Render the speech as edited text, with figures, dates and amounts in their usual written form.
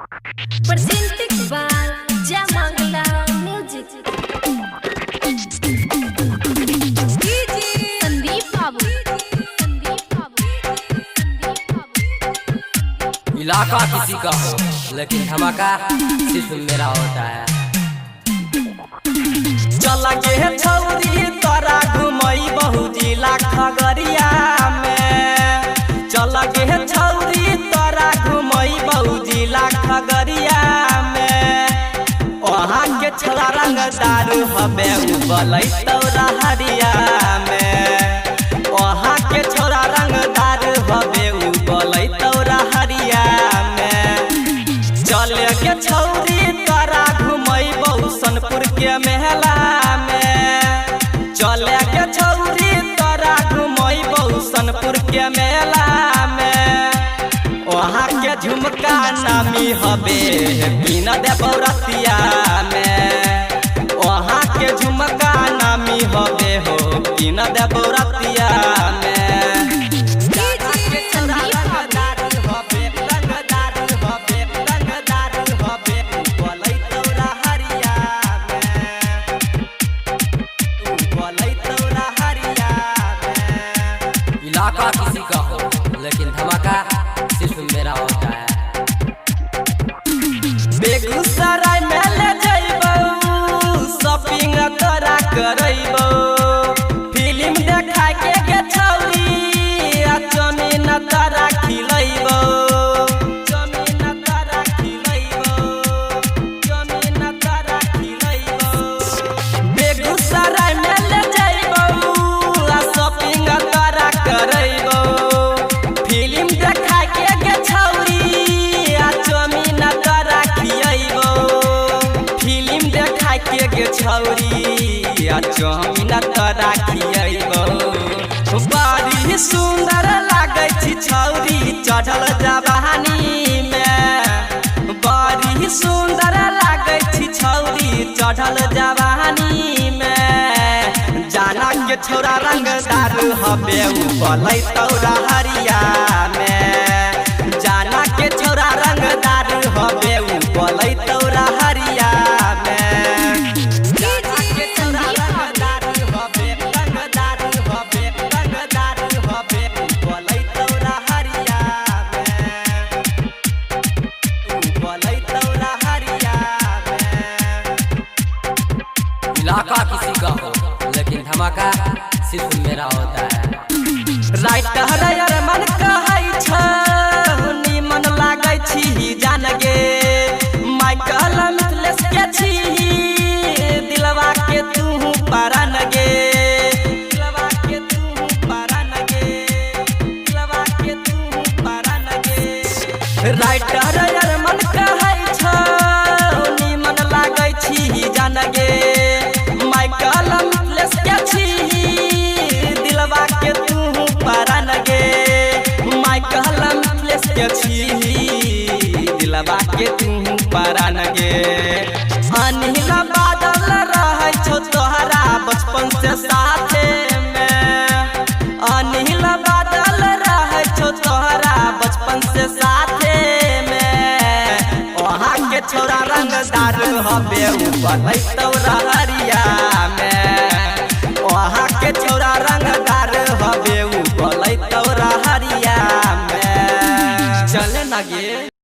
Presented by Jamangla Music. DJ Sandeep Babu. इलाका किसी का हो लेकिन धमाका सिर्फ मेरा होता है। चल गे छौरी तोरा घुमई बहु जिला खगड़िया में। चल गे छौरी तोरा घुमई बहु जिला खगड़िया में। वहाँ के छोरा रंगदार हबे उबलै तोरा हरिया में। वहाँ के छोरा रंगदार हबे उबलै तोरा हरिया में। चल गे छौरी तोरा घुमई बहु सोनपुर के मेला में। चल गे छौरी तोरा घुमई बहु सोनपुर के मेला में। वहाँ के झुमका नामी हबे बिना दे बौरतिया में। वहाँ के झुमका नामी हबे हो बिना दे बौरतिया में। इलाका किसी का हो लेकिन धमाका सिर्फ मेरा होता है। बेगूसराय में ले जइबो शॉपिंग तोरा करइबो। फिल्म देखा के गे छौरी जमीन तोरा खिलइबो। जमीन तोरा खिलइबो। जमीन तोरा खिलइबो। बेगूसराय में ले जइबो शॉपिंग तोरा करइबो। फिल्म देखा के गे छौरी जमीन तोरा खिलइबो। फिल्म देखा के गे छौरी जमीन तोरा खिलइबो। बड़ी सुंदर लागै छी छौरी चढ़ल जवानी में। बड़ी सुंदर लागै छी छौरी चढ़ल जवानी में। जाना के छोरा रंगदार हबे उबलै तोरा हरिया में। जाना के छोरा रंगदार हबे उबलै तोरा हरिया में। जाना के छोरा रंगदार हबे रंगदार हबे रंगदार हबे उबलै तोरा हरिया में। उबलै तोरा हरिया में। इलाका किसी का हो लेकिन धमाका सिर्फ मेरा होता है। राइटर मन कहै छ निमन लागै छी जान गे। माइकल मिथलेश के छी दिलवा के तू परान गे। दिलवा के तू परान गे। दिलवा के तू परान गे। राइटर मन कहै छ निमन लागै छी जान गे। माइकल मिथलेश के छी दिलवा के तू परान गे। माइकल मिथलेश के छी दिलवा के तू परान गे। अनिल बादल रहै छौ तोहरा बचपन से साथे में। अनिल बादल रहै छौ तोहरा बचपन से साथे में। वहाँ के छोरा रंगदार हबे उबलै तोरा हरिया